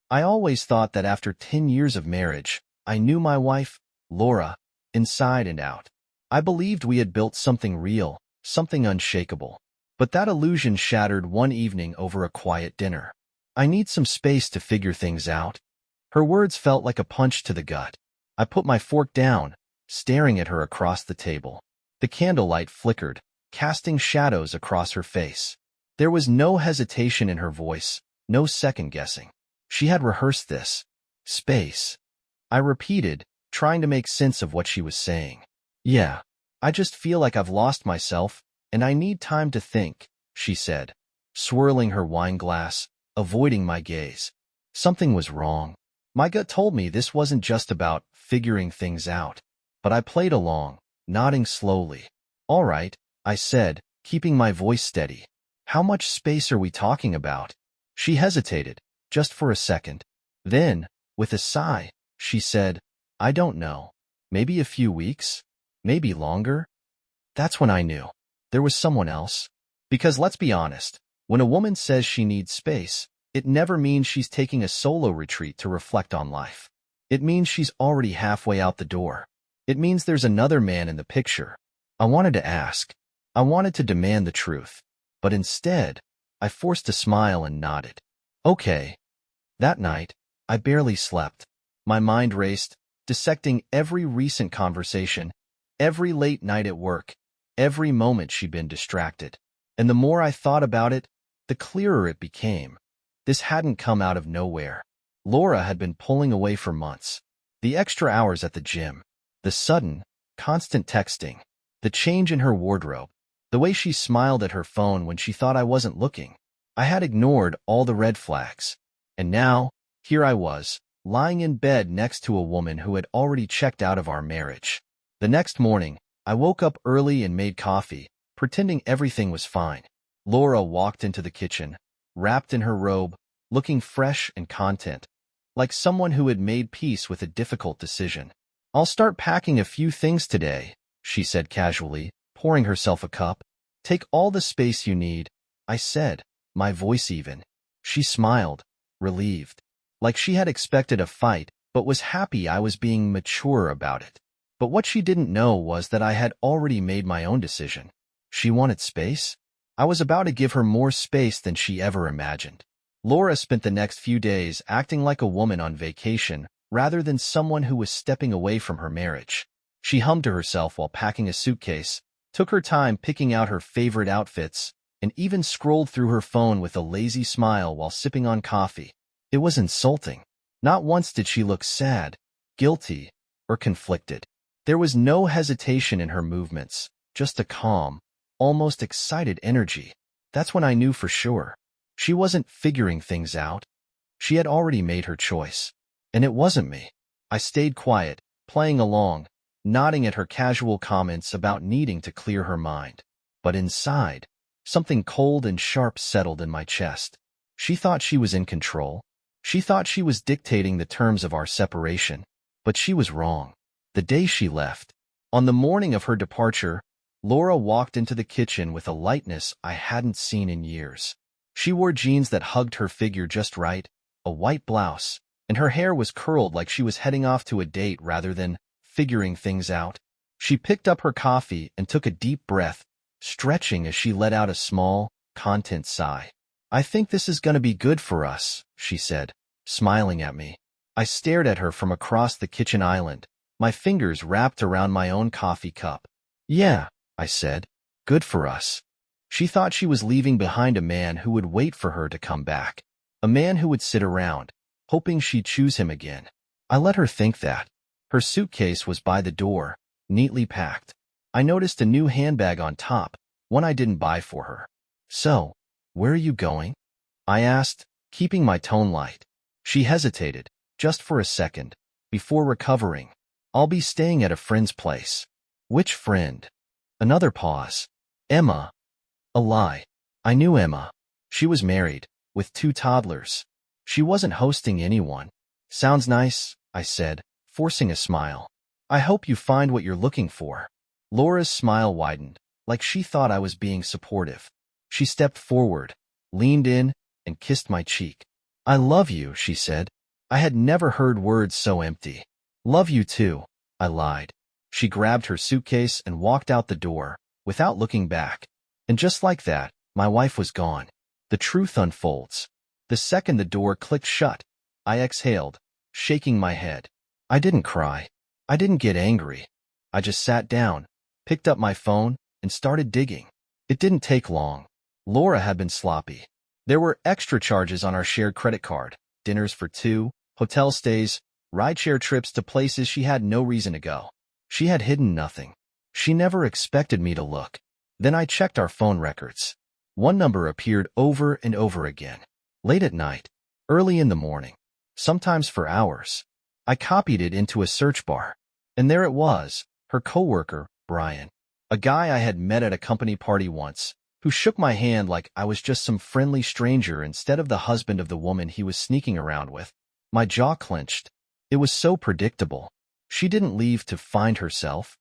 I always thought that after 10 years of marriage, I knew my wife, Laura, inside and out. I believed we had built something real, something unshakable. But that illusion shattered one evening over a quiet dinner. I need some space to figure things out. Her words felt like a punch to the gut. I put my fork down, staring at her across the table. The candlelight flickered, casting shadows across her face. There was no hesitation in her voice, no second-guessing. She had rehearsed this. Space. I repeated, trying to make sense of what she was saying. Yeah, I just feel like I've lost myself, and I need time to think, she said, swirling her wine glass, avoiding my gaze. Something was wrong. My gut told me this wasn't just about figuring things out. But I played along, nodding slowly. All right, I said, keeping my voice steady. How much space are we talking about? She hesitated, just for a second. Then, with a sigh, she said, I don't know. Maybe a few weeks? Maybe longer? That's when I knew. There was someone else. Because let's be honest, when a woman says she needs space, it never means she's taking a solo retreat to reflect on life. It means she's already halfway out the door. It means there's another man in the picture. I wanted to ask. I wanted to demand the truth. But instead, I forced a smile and nodded. Okay. That night, I barely slept. My mind raced, dissecting every recent conversation, every late night at work, every moment she'd been distracted. And the more I thought about it, the clearer it became. This hadn't come out of nowhere. Laura had been pulling away for months. The extra hours at the gym, the sudden, constant texting, the change in her wardrobe, the way she smiled at her phone when she thought I wasn't looking. I had ignored all the red flags. And now, here I was, lying in bed next to a woman who had already checked out of our marriage. The next morning, I woke up early and made coffee, pretending everything was fine. Laura walked into the kitchen, wrapped in her robe, looking fresh and content, like someone who had made peace with a difficult decision. I'll start packing a few things today, she said casually, pouring herself a cup. Take all the space you need, I said, my voice even. She smiled, relieved, like she had expected a fight, but was happy I was being mature about it. But what she didn't know was that I had already made my own decision. She wanted space? I was about to give her more space than she ever imagined. Laura spent the next few days acting like a woman on vacation rather than someone who was stepping away from her marriage. She hummed to herself while packing a suitcase, took her time picking out her favorite outfits, and even scrolled through her phone with a lazy smile while sipping on coffee. It was insulting. Not once did she look sad, guilty, or conflicted. There was no hesitation in her movements, just a calm, almost excited energy. That's when I knew for sure. She wasn't figuring things out. She had already made her choice. And it wasn't me. I stayed quiet, playing along, nodding at her casual comments about needing to clear her mind. But inside, something cold and sharp settled in my chest. She thought she was in control. She thought she was dictating the terms of our separation. But she was wrong. The day she left, on the morning of her departure, Laura walked into the kitchen with a lightness I hadn't seen in years. She wore jeans that hugged her figure just right, a white blouse, and her hair was curled like she was heading off to a date rather than figuring things out. She picked up her coffee and took a deep breath, stretching as she let out a small, content sigh. I think this is going to be good for us, she said, smiling at me. I stared at her from across the kitchen island, my fingers wrapped around my own coffee cup. Yeah, I said, good for us. She thought she was leaving behind a man who would wait for her to come back, a man who would sit around, hoping she'd choose him again. I let her think that. Her suitcase was by the door, neatly packed. I noticed a new handbag on top, one I didn't buy for her. So, where are you going? I asked, keeping my tone light. She hesitated, just for a second, before recovering. I'll be staying at a friend's place. Which friend? Another pause. Emma. A lie. I knew Emma. She was married, with 2 toddlers. She wasn't hosting anyone. Sounds nice, I said, forcing a smile. I hope you find what you're looking for. Laura's smile widened, like she thought I was being supportive. She stepped forward, leaned in, and kissed my cheek. I love you, she said, I had never heard words so empty. Love you too, I lied. She grabbed her suitcase and walked out the door, without looking back. And just like that, my wife was gone. The truth unfolds. The second the door clicked shut, I exhaled, shaking my head. I didn't cry. I didn't get angry. I just sat down, picked up my phone, and started digging. It didn't take long. Laura had been sloppy. There were extra charges on our shared credit card, dinners for two, hotel stays, rideshare trips to places she had no reason to go. She had hidden nothing. She never expected me to look. Then I checked our phone records. One number appeared over and over again. Late at night, early in the morning, sometimes for hours. I copied it into a search bar. And there it was, her coworker, Brian. A guy I had met at a company party once, who shook my hand like I was just some friendly stranger instead of the husband of the woman he was sneaking around with. My jaw clenched. It was so predictable. She didn't leave to find herself.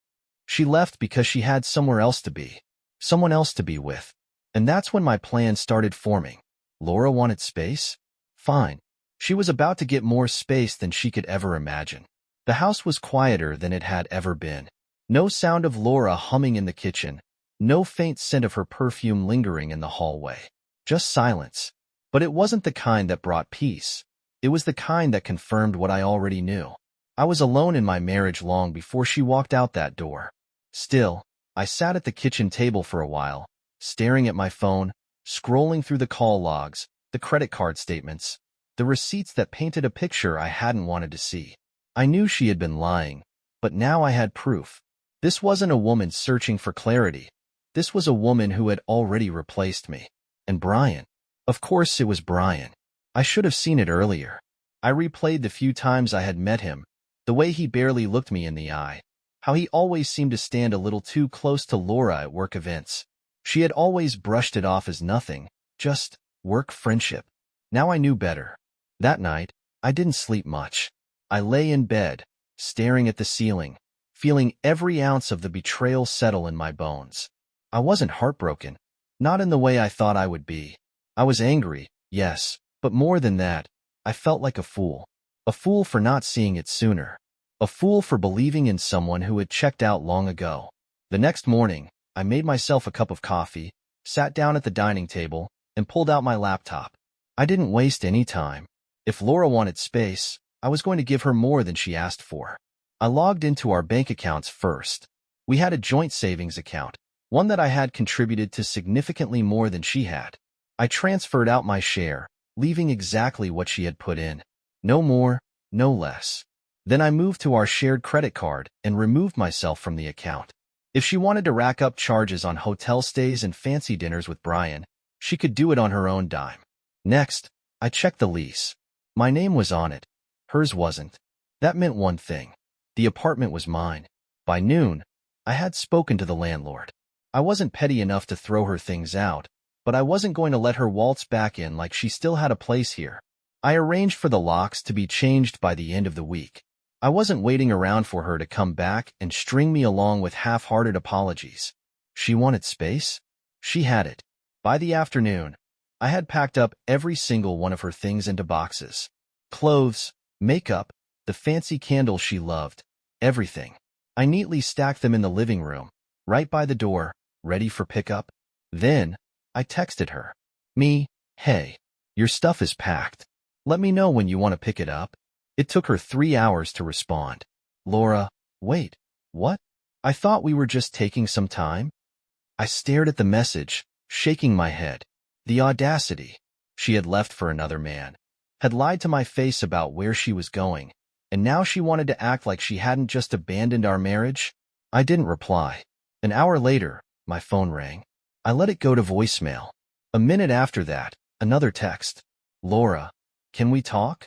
She left because she had somewhere else to be, someone else to be with. And that's when my plan started forming. Laura wanted space? Fine. She was about to get more space than she could ever imagine. The house was quieter than it had ever been. No sound of Laura humming in the kitchen. No faint scent of her perfume lingering in the hallway. Just silence. But it wasn't the kind that brought peace. It was the kind that confirmed what I already knew. I was alone in my marriage long before she walked out that door. Still, I sat at the kitchen table for a while, staring at my phone, scrolling through the call logs, the credit card statements, the receipts that painted a picture I hadn't wanted to see. I knew she had been lying, but now I had proof. This wasn't a woman searching for clarity. This was a woman who had already replaced me. And Brian. Of course it was Brian. I should have seen it earlier. I replayed the few times I had met him, the way he barely looked me in the eye, how he always seemed to stand a little too close to Laura at work events. She had always brushed it off as nothing, just work friendship. Now I knew better. That night, I didn't sleep much. I lay in bed, staring at the ceiling, feeling every ounce of the betrayal settle in my bones. I wasn't heartbroken, not in the way I thought I would be. I was angry, yes, but more than that, I felt like a fool. A fool for not seeing it sooner. A fool for believing in someone who had checked out long ago. The next morning, I made myself a cup of coffee, sat down at the dining table, and pulled out my laptop. I didn't waste any time. If Laura wanted space, I was going to give her more than she asked for. I logged into our bank accounts first. We had a joint savings account, one that I had contributed to significantly more than she had. I transferred out my share, leaving exactly what she had put in. No more, no less. Then I moved to our shared credit card and removed myself from the account. If she wanted to rack up charges on hotel stays and fancy dinners with Brian, she could do it on her own dime. Next, I checked the lease. My name was on it. Hers wasn't. That meant one thing. The apartment was mine. By noon, I had spoken to the landlord. I wasn't petty enough to throw her things out, but I wasn't going to let her waltz back in like she still had a place here. I arranged for the locks to be changed by the end of the week. I wasn't waiting around for her to come back and string me along with half-hearted apologies. She wanted space? She had it. By the afternoon, I had packed up every single one of her things into boxes. Clothes, makeup, the fancy candles she loved, everything. I neatly stacked them in the living room, right by the door, ready for pickup. Then, I texted her. Hey, your stuff is packed. Let me know when you want to pick it up. It took her 3 hours to respond. Laura, wait, what? I thought we were just taking some time? I stared at the message, shaking my head. The audacity. She had left for another man, had lied to my face about where she was going, and now she wanted to act like she hadn't just abandoned our marriage? I didn't reply. An hour later, my phone rang. I let it go to voicemail. A minute after that, another text. Laura, can we talk?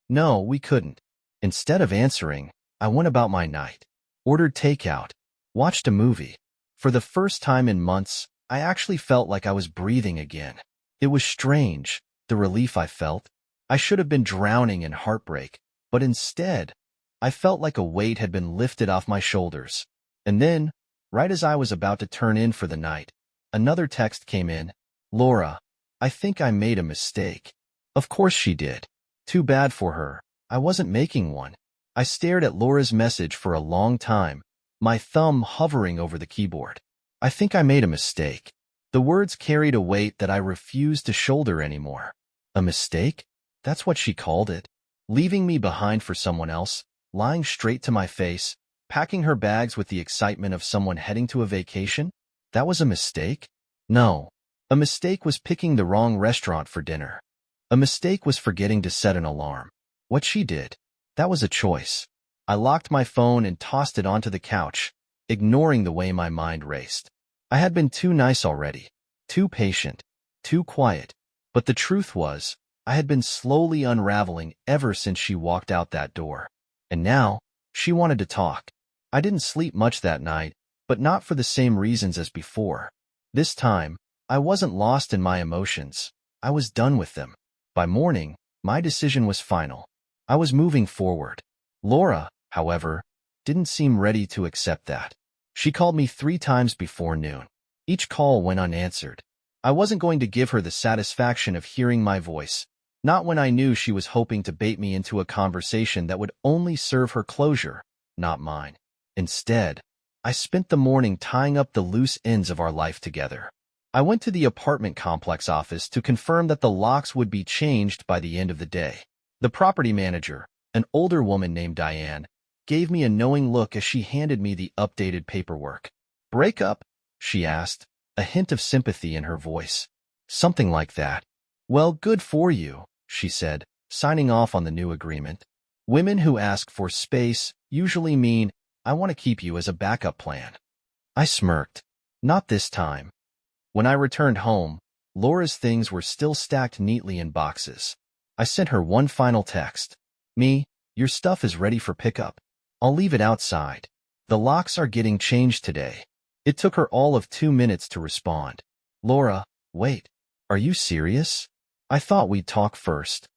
No, we couldn't. Instead of answering, I went about my night. Ordered takeout. Watched a movie. For the first time in months, I actually felt like I was breathing again. It was strange, the relief I felt. I should have been drowning in heartbreak, but instead, I felt like a weight had been lifted off my shoulders. And then, right as I was about to turn in for the night, another text came in. Laura, I think I made a mistake. Of course she did. Too bad for her. I wasn't making one. I stared at Laura's message for a long time, my thumb hovering over the keyboard. I think I made a mistake. The words carried a weight that I refused to shoulder anymore. A mistake? That's what she called it. Leaving me behind for someone else, lying straight to my face, packing her bags with the excitement of someone heading to a vacation? That was a mistake? No. A mistake was picking the wrong restaurant for dinner. A mistake was forgetting to set an alarm. What she did, that was a choice. I locked my phone and tossed it onto the couch, ignoring the way my mind raced. I had been too nice already, too patient, too quiet. But the truth was, I had been slowly unraveling ever since she walked out that door. And now, she wanted to talk. I didn't sleep much that night, but not for the same reasons as before. This time, I wasn't lost in my emotions. I was done with them. By morning, my decision was final. I was moving forward. Laura, however, didn't seem ready to accept that. She called me 3 times before noon. Each call went unanswered. I wasn't going to give her the satisfaction of hearing my voice, not when I knew she was hoping to bait me into a conversation that would only serve her closure, not mine. Instead, I spent the morning tying up the loose ends of our life together. I went to the apartment complex office to confirm that the locks would be changed by the end of the day. The property manager, an older woman named Diane, gave me a knowing look as she handed me the updated paperwork. "Break up?" she asked, a hint of sympathy in her voice. "Something like that." "Well, good for you," she said, signing off on the new agreement. "Women who ask for space usually mean, I want to keep you as a backup plan." I smirked. Not this time. When I returned home, Laura's things were still stacked neatly in boxes. I sent her one final text. "Me, your stuff is ready for pickup. I'll leave it outside. The locks are getting changed today." It took her all of 2 minutes to respond. "Laura, wait. Are you serious? I thought we'd talk first."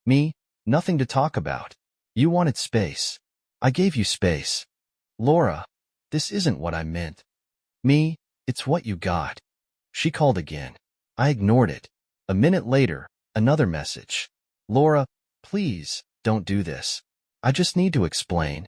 "Me, nothing to talk about. You wanted space. I gave you space." "Laura, this isn't what I meant." "Me, it's what you got." She called again. I ignored it. A minute later, another message. "Laura, please, don't do this. I just need to explain."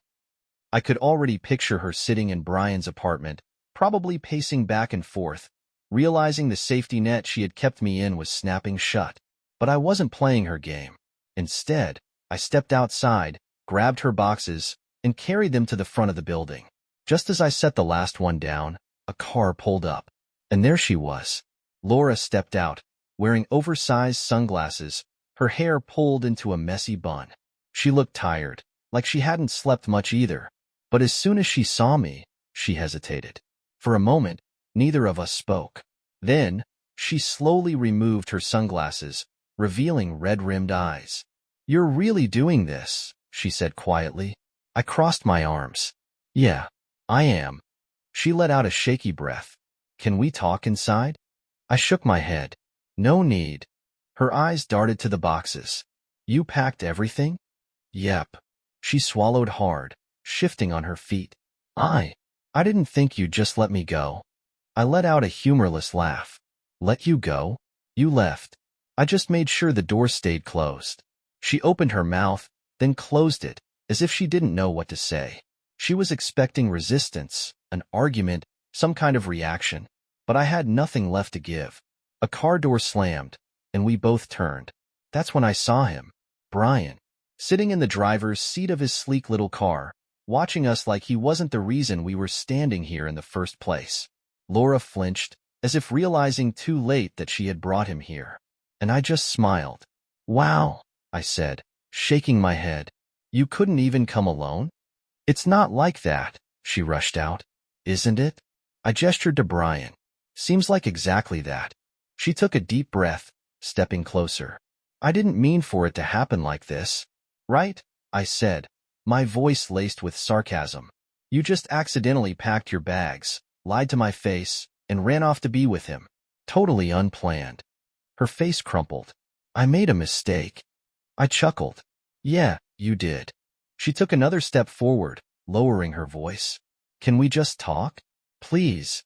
I could already picture her sitting in Brian's apartment, probably pacing back and forth, realizing the safety net she had kept me in was snapping shut. But I wasn't playing her game. Instead, I stepped outside, grabbed her boxes, and carried them to the front of the building. Just as I set the last one down, a car pulled up. And there she was. Laura stepped out, wearing oversized sunglasses, her hair pulled into a messy bun. She looked tired, like she hadn't slept much either. But as soon as she saw me, she hesitated. For a moment, neither of us spoke. Then, she slowly removed her sunglasses, revealing red-rimmed eyes. "You're really doing this," she said quietly. I crossed my arms. "Yeah, I am." She let out a shaky breath. "Can we talk inside?" I shook my head. "No need." Her eyes darted to the boxes. "You packed everything?" "Yep." She swallowed hard, shifting on her feet. I didn't think you'd just let me go." I let out a humorless laugh. "Let you go? You left." "I just made sure the door stayed closed." She opened her mouth, then closed it, as if she didn't know what to say. She was expecting resistance, an argument, some kind of reaction. But I had nothing left to give. A car door slammed, and we both turned. That's when I saw him, Brian, sitting in the driver's seat of his sleek little car, watching us like he wasn't the reason we were standing here in the first place. Laura flinched, as if realizing too late that she had brought him here. And I just smiled. "Wow," I said, shaking my head. "You couldn't even come alone?" "It's not like that," she rushed out. "Isn't it?" I gestured to Brian. "Seems like exactly that." She took a deep breath, stepping closer. "I didn't mean for it to happen like this." "Right?" I said, my voice laced with sarcasm. "You just accidentally packed your bags, lied to my face, and ran off to be with him. Totally unplanned." Her face crumpled. "I made a mistake." I chuckled. "Yeah, you did." She took another step forward, lowering her voice. "Can we just talk? Please?"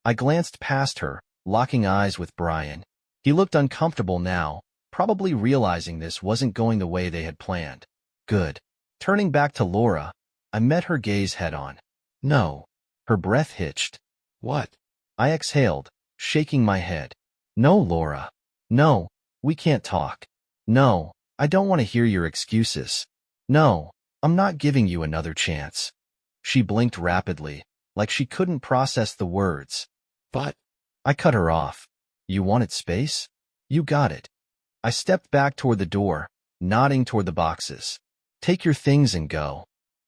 I glanced past her, locking eyes with Brian. He looked uncomfortable now, probably realizing this wasn't going the way they had planned. Good. Turning back to Laura, I met her gaze head-on. No. Her breath hitched. What? I exhaled, shaking my head. No, Laura. No, we can't talk. No, I don't want to hear your excuses. No, I'm not giving you another chance. She blinked rapidly, like she couldn't process the words. But I cut her off. You wanted space? You got it. I stepped back toward the door, nodding toward the boxes. Take your things and go.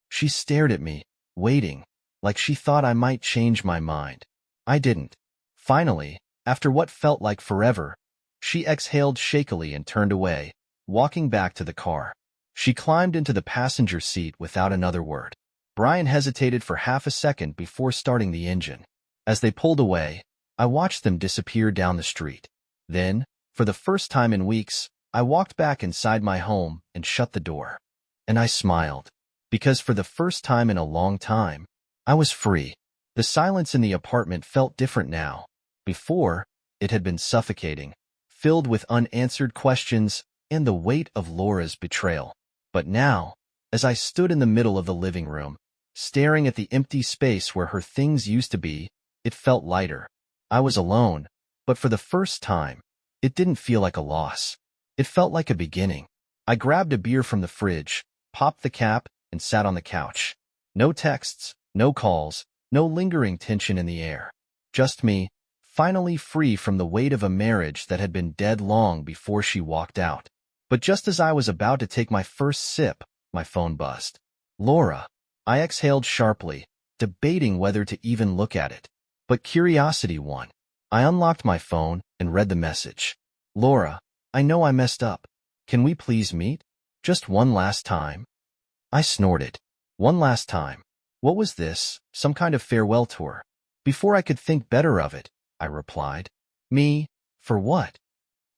She stared at me, waiting, like she thought I might change my mind. I didn't. Finally, after what felt like forever, she exhaled shakily and turned away, walking back to the car. She climbed into the passenger seat without another word. Brian hesitated for half a second before starting the engine. As they pulled away, I watched them disappear down the street. Then, for the first time in weeks, I walked back inside my home and shut the door. And I smiled, because for the first time in a long time, I was free. The silence in the apartment felt different now. Before, it had been suffocating, filled with unanswered questions and the weight of Laura's betrayal. But now, as I stood in the middle of the living room, staring at the empty space where her things used to be, it felt lighter. I was alone, but for the first time, it didn't feel like a loss. It felt like a beginning. I grabbed a beer from the fridge, popped the cap, and sat on the couch. No texts, no calls, no lingering tension in the air. Just me, finally free from the weight of a marriage that had been dead long before she walked out. But just as I was about to take my first sip, my phone buzzed. Laura. I exhaled sharply, debating whether to even look at it. But curiosity won. I unlocked my phone and read the message. Laura, I know I messed up. Can we please meet? Just one last time? I snorted. One last time. What was this, some kind of farewell tour? Before I could think better of it, I replied. Me? For what?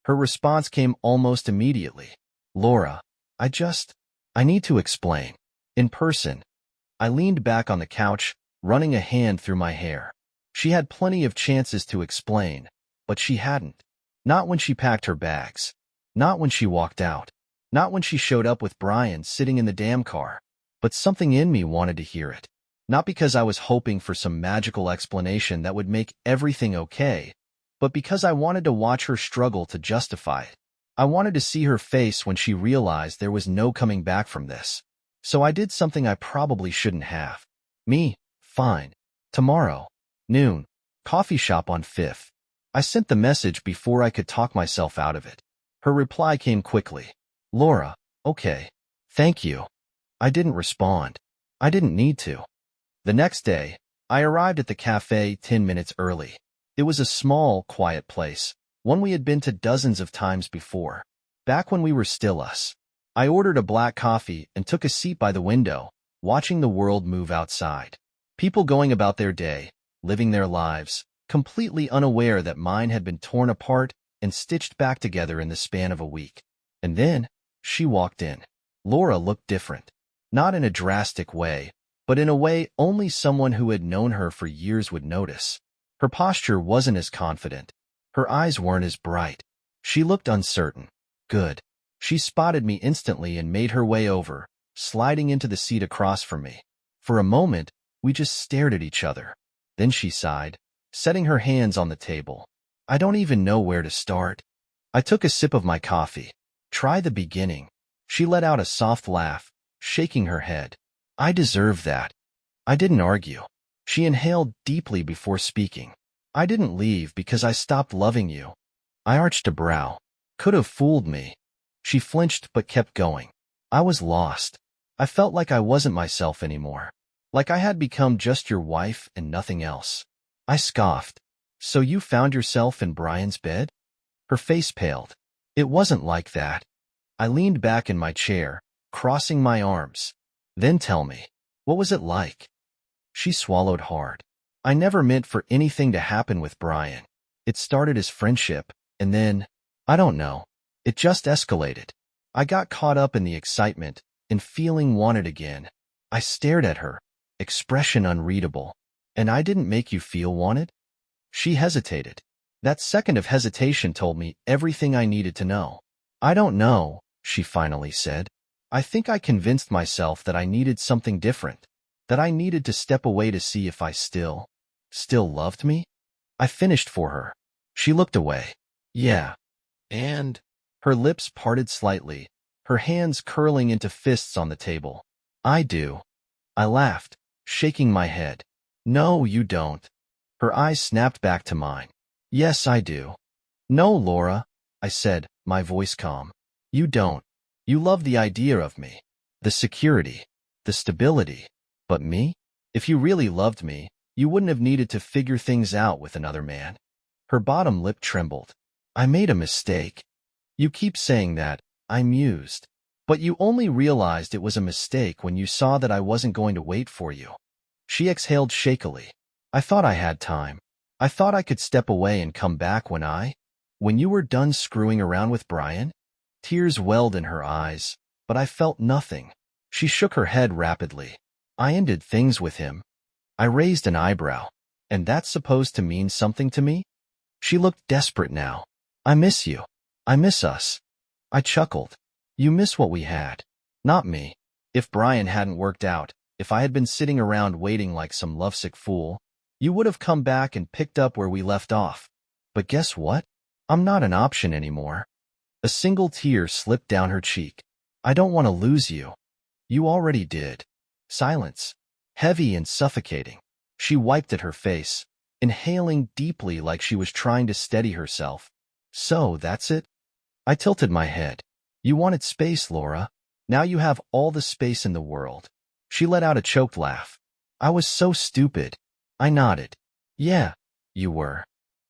Her response came almost immediately. Laura, I need to explain. In person. I leaned back on the couch, running a hand through my hair. She had plenty of chances to explain, but she hadn't. Not when she packed her bags. Not when she walked out. Not when she showed up with Brian sitting in the damn car. But something in me wanted to hear it. Not because I was hoping for some magical explanation that would make everything okay, but because I wanted to watch her struggle to justify it. I wanted to see her face when she realized there was no coming back from this. So I did something I probably shouldn't have. Me, fine. Tomorrow. Noon. Coffee shop on 5th. I sent the message before I could talk myself out of it. Her reply came quickly. Laura, okay. Thank you. I didn't respond. I didn't need to. The next day, I arrived at the cafe 10 minutes early. It was a small, quiet place, one we had been to dozens of times before, back when we were still us. I ordered a black coffee and took a seat by the window, watching the world move outside. People going about their day, living their lives, completely unaware that mine had been torn apart and stitched back together in the span of a week. And then, she walked in. Laura looked different. Not in a drastic way, but in a way only someone who had known her for years would notice. Her posture wasn't as confident. Her eyes weren't as bright. She looked uncertain. Good. She spotted me instantly and made her way over, sliding into the seat across from me. For a moment, we just stared at each other. Then she sighed, setting her hands on the table. I don't even know where to start. I took a sip of my coffee. Try the beginning. She let out a soft laugh, shaking her head. I deserve that. I didn't argue. She inhaled deeply before speaking. I didn't leave because I stopped loving you. I arched a brow. Could have fooled me. She flinched but kept going. I was lost. I felt like I wasn't myself anymore. Like I had become just your wife and nothing else. I scoffed. So you found yourself in Brian's bed? Her face paled. It wasn't like that. I leaned back in my chair, crossing my arms. Then tell me, what was it like? She swallowed hard. I never meant for anything to happen with Brian. It started as friendship, and then, I don't know. It just escalated. I got caught up in the excitement, and feeling wanted again. I stared at her, expression unreadable. And I didn't make you feel wanted? She hesitated. That second of hesitation told me everything I needed to know. I don't know, she finally said. I think I convinced myself that I needed something different, that I needed to step away to see if I still loved me. I finished for her. She looked away. Yeah. And her lips parted slightly, her hands curling into fists on the table. I do. I laughed, shaking my head. No, you don't. Her eyes snapped back to mine. Yes, I do. No, Laura, I said, my voice calm. You don't. You love the idea of me, the security, the stability. But me? If you really loved me, you wouldn't have needed to figure things out with another man. Her bottom lip trembled. I made a mistake. You keep saying that, I mused. But you only realized it was a mistake when you saw that I wasn't going to wait for you. She exhaled shakily. I thought I had time. I thought I could step away and come back when you were done screwing around with Brian? Tears welled in her eyes, but I felt nothing. She shook her head rapidly. I ended things with him. I raised an eyebrow. And that's supposed to mean something to me? She looked desperate now. I miss you. I miss us. I chuckled. You miss what we had. Not me. If Brian hadn't worked out, if I had been sitting around waiting like some lovesick fool, you would have come back and picked up where we left off. But guess what? I'm not an option anymore. A single tear slipped down her cheek. I don't want to lose you. You already did. Silence. Heavy and suffocating. She wiped at her face, inhaling deeply like she was trying to steady herself. So, that's it? I tilted my head. You wanted space, Laura. Now you have all the space in the world. She let out a choked laugh. I was so stupid. I nodded. Yeah, you were.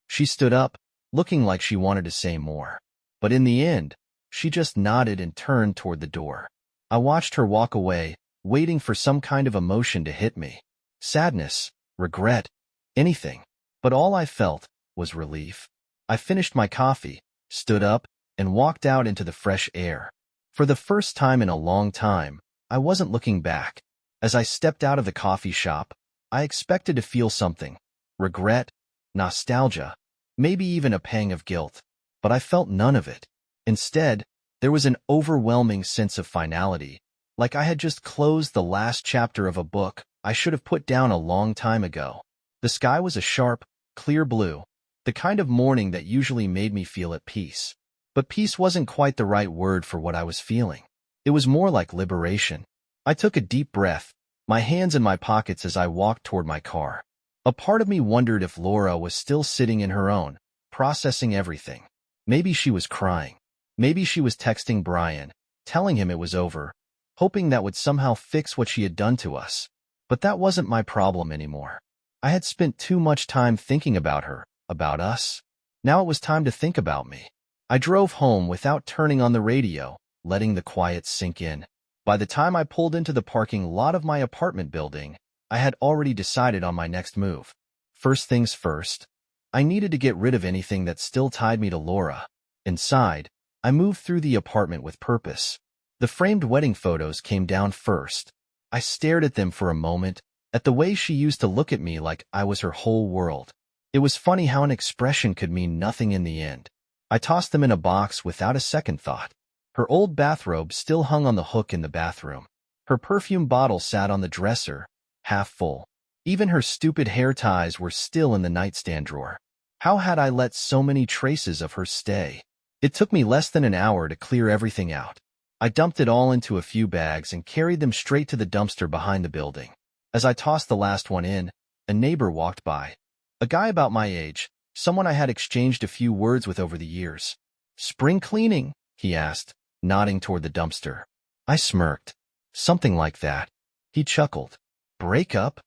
She stood up, looking like she wanted to say more. But in the end, she just nodded and turned toward the door. I watched her walk away, waiting for some kind of emotion to hit me. Sadness, regret, anything. But all I felt was relief. I finished my coffee, stood up, and walked out into the fresh air. For the first time in a long time, I wasn't looking back. As I stepped out of the coffee shop, I expected to feel something. Regret, nostalgia, maybe even a pang of guilt. But I felt none of it. Instead, there was an overwhelming sense of finality, like I had just closed the last chapter of a book I should have put down a long time ago. The sky was a sharp, clear blue, the kind of morning that usually made me feel at peace. But peace wasn't quite the right word for what I was feeling. It was more like liberation. I took a deep breath, my hands in my pockets as I walked toward my car. A part of me wondered if Laura was still sitting in her own, processing everything. Maybe she was crying. Maybe she was texting Brian, telling him it was over, hoping that would somehow fix what she had done to us. But that wasn't my problem anymore. I had spent too much time thinking about her, about us. Now it was time to think about me. I drove home without turning on the radio, letting the quiet sink in. By the time I pulled into the parking lot of my apartment building, I had already decided on my next move. First things first, I needed to get rid of anything that still tied me to Laura. Inside, I moved through the apartment with purpose. The framed wedding photos came down first. I stared at them for a moment, at the way she used to look at me like I was her whole world. It was funny how an expression could mean nothing in the end. I tossed them in a box without a second thought. Her old bathrobe still hung on the hook in the bathroom. Her perfume bottle sat on the dresser, half full. Even her stupid hair ties were still in the nightstand drawer. How had I let so many traces of her stay? It took me less than an hour to clear everything out. I dumped it all into a few bags and carried them straight to the dumpster behind the building. As I tossed the last one in, a neighbor walked by. A guy about my age, someone I had exchanged a few words with over the years. "Spring cleaning?" he asked, nodding toward the dumpster. I smirked. "Something like that." He chuckled. "Break up?"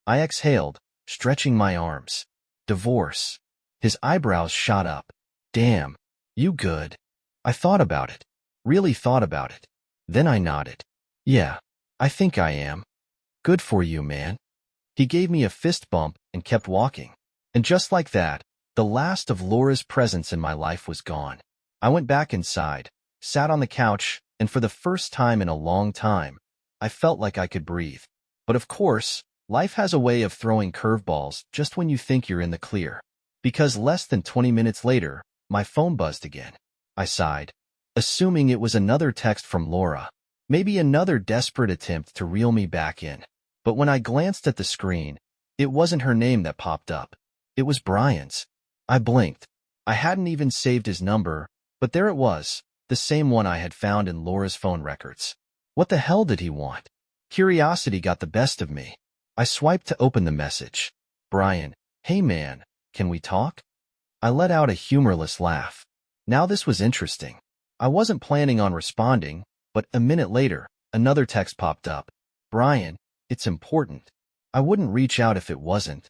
I exhaled, stretching my arms. "Divorce." His eyebrows shot up. "Damn. You good?" I thought about it. Really thought about it. Then I nodded. "Yeah, I think I am." "Good for you, man." He gave me a fist bump and kept walking. And just like that, the last of Laura's presence in my life was gone. I went back inside, sat on the couch, and for the first time in a long time, I felt like I could breathe. But of course, life has a way of throwing curveballs just when you think you're in the clear. Because less than 20 minutes later, my phone buzzed again. I sighed, assuming it was another text from Laura. Maybe another desperate attempt to reel me back in. But when I glanced at the screen, it wasn't her name that popped up. It was Brian's. I blinked. I hadn't even saved his number, but there it was, the same one I had found in Laura's phone records. What the hell did he want? Curiosity got the best of me. I swiped to open the message. Brian, hey man, can we talk? I let out a humorless laugh. Now this was interesting. I wasn't planning on responding, but a minute later, another text popped up. Brian, it's important. I wouldn't reach out if it wasn't.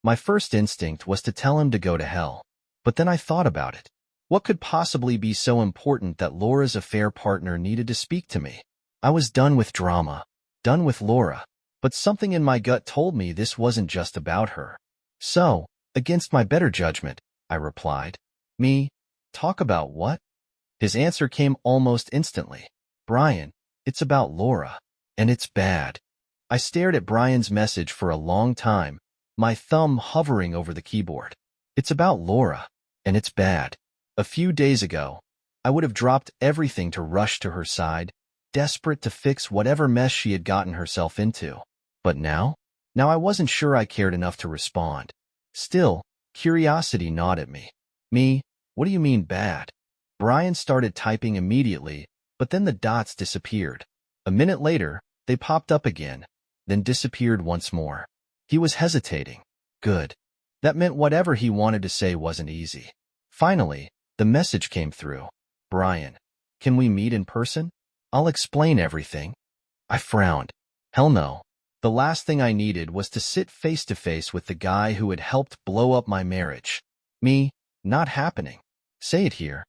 My first instinct was to tell him to go to hell. But then I thought about it. What could possibly be so important that Laura's affair partner needed to speak to me? I was done with drama. Done with Laura. But something in my gut told me this wasn't just about her. So, against my better judgment, I replied. Me? Talk about what? His answer came almost instantly. Brian, it's about Laura. And it's bad. I stared at Brian's message for a long time, my thumb hovering over the keyboard. It's about Laura. And it's bad. A few days ago, I would have dropped everything to rush to her side, desperate to fix whatever mess she had gotten herself into. But now I wasn't sure I cared enough to respond. Still, curiosity gnawed at me. Me? What do you mean bad? Brian started typing immediately, but then the dots disappeared. A minute later, they popped up again, then disappeared once more. He was hesitating. Good. That meant whatever he wanted to say wasn't easy. Finally, the message came through. Brian, can we meet in person? I'll explain everything. I frowned. Hell no. The last thing I needed was to sit face to face with the guy who had helped blow up my marriage. Me, not happening. Say it here.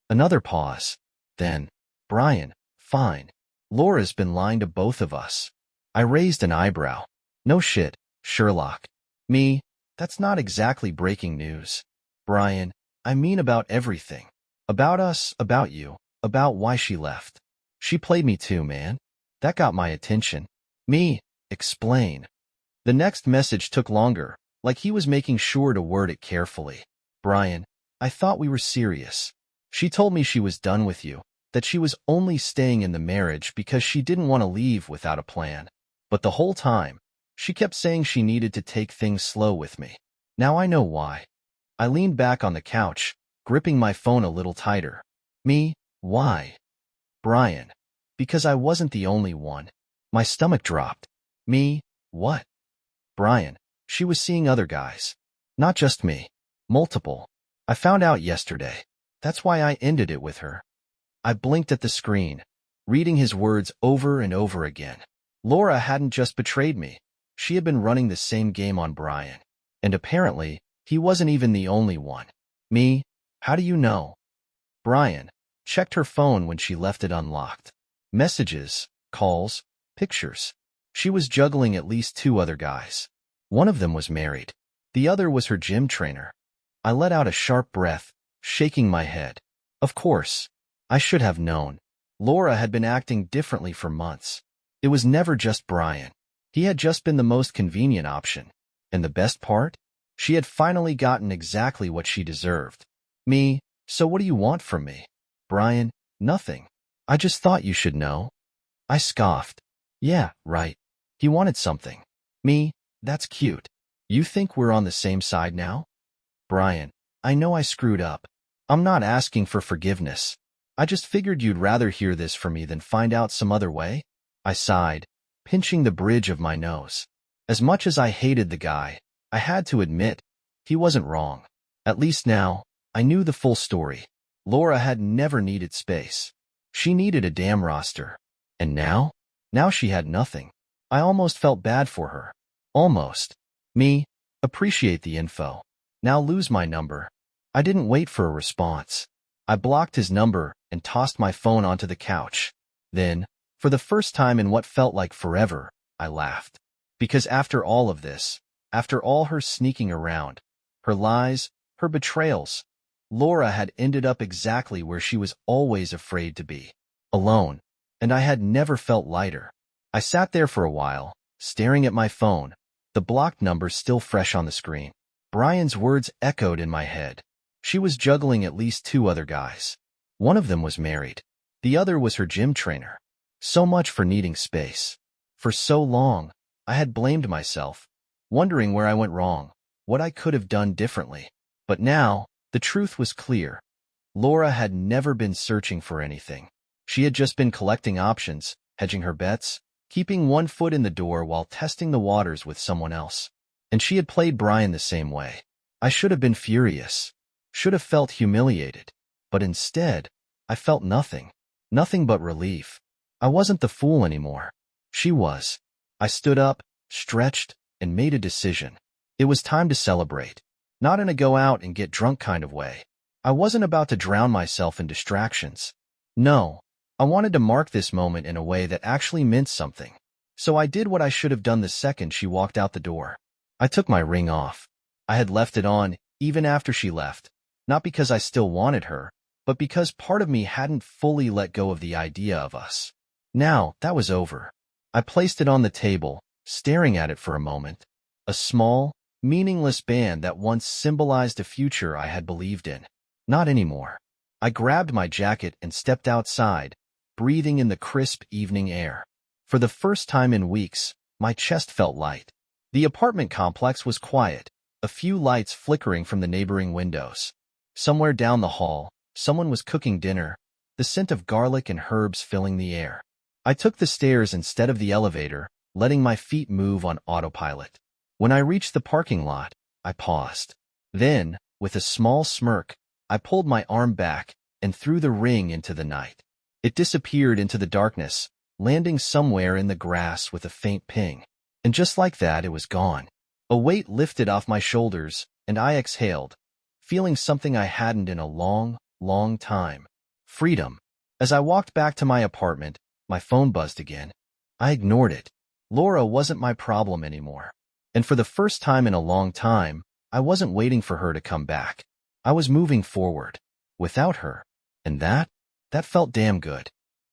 Another pause. Then, Brian, fine. Laura's been lying to both of us. I raised an eyebrow. No shit, Sherlock. Me, that's not exactly breaking news. Brian, I mean about everything. About us, about you, about why she left. She played me too, man. That got my attention. Me, explain. The next message took longer, like he was making sure to word it carefully. Brian, I thought we were serious. She told me she was done with you, that she was only staying in the marriage because she didn't want to leave without a plan. But the whole time, she kept saying she needed to take things slow with me. Now I know why. I leaned back on the couch, gripping my phone a little tighter. Me, why? Brian, because I wasn't the only one. My stomach dropped. Me, what? Brian, she was seeing other guys. Not just me. Multiple. I found out yesterday. That's why I ended it with her. I blinked at the screen, reading his words over and over again. Laura hadn't just betrayed me. She had been running the same game on Brian. And apparently, he wasn't even the only one. Me, how do you know? Brian checked her phone when she left it unlocked. Messages, calls, pictures. She was juggling at least 2 other guys. One of them was married. The other was her gym trainer. I let out a sharp breath, shaking my head. Of course, I should have known. Laura had been acting differently for months. It was never just Brian. He had just been the most convenient option. And the best part? She had finally gotten exactly what she deserved. Me, so what do you want from me? Brian, nothing. I just thought you should know. I scoffed. Yeah, right. He wanted something. Me, that's cute. You think we're on the same side now? Brian, I know I screwed up. I'm not asking for forgiveness. I just figured you'd rather hear this from me than find out some other way. I sighed, pinching the bridge of my nose. As much as I hated the guy, I had to admit, he wasn't wrong. At least now, I knew the full story. Laura had never needed space. She needed a damn roster. And now? Now she had nothing. I almost felt bad for her. Almost. Me, appreciate the info. Now lose my number. I didn't wait for a response. I blocked his number and tossed my phone onto the couch. Then, for the first time in what felt like forever, I laughed. Because after all of this, after all her sneaking around, her lies, her betrayals, Laura had ended up exactly where she was always afraid to be. Alone. And I had never felt lighter. I sat there for a while, staring at my phone, the blocked number still fresh on the screen. Brian's words echoed in my head. She was juggling at least 2 other guys. One of them was married. The other was her gym trainer. So much for needing space. For so long, I had blamed myself, wondering where I went wrong, what I could have done differently. But now, the truth was clear. Laura had never been searching for anything. She had just been collecting options, hedging her bets, keeping one foot in the door while testing the waters with someone else. And she had played Brian the same way. I should have been furious, should have felt humiliated. But instead, I felt nothing. Nothing but relief. I wasn't the fool anymore. She was. I stood up, stretched, and made a decision. It was time to celebrate. Not in a go out and get drunk kind of way. I wasn't about to drown myself in distractions. No, I wanted to mark this moment in a way that actually meant something. So I did what I should have done the second she walked out the door. I took my ring off. I had left it on, even after she left, not because I still wanted her, but because part of me hadn't fully let go of the idea of us. Now, that was over. I placed it on the table, staring at it for a moment. A small, meaningless band that once symbolized a future I had believed in. Not anymore. I grabbed my jacket and stepped outside, breathing in the crisp evening air. For the first time in weeks, my chest felt light. The apartment complex was quiet, a few lights flickering from the neighboring windows. Somewhere down the hall, someone was cooking dinner, the scent of garlic and herbs filling the air. I took the stairs instead of the elevator, letting my feet move on autopilot. When I reached the parking lot, I paused. Then, with a small smirk, I pulled my arm back and threw the ring into the night. It disappeared into the darkness, landing somewhere in the grass with a faint ping. And just like that, it was gone. A weight lifted off my shoulders, and I exhaled, feeling something I hadn't in a long, long time. Freedom. As I walked back to my apartment, my phone buzzed again. I ignored it. Laura wasn't my problem anymore. And for the first time in a long time, I wasn't waiting for her to come back. I was moving forward, without her. And that felt damn good.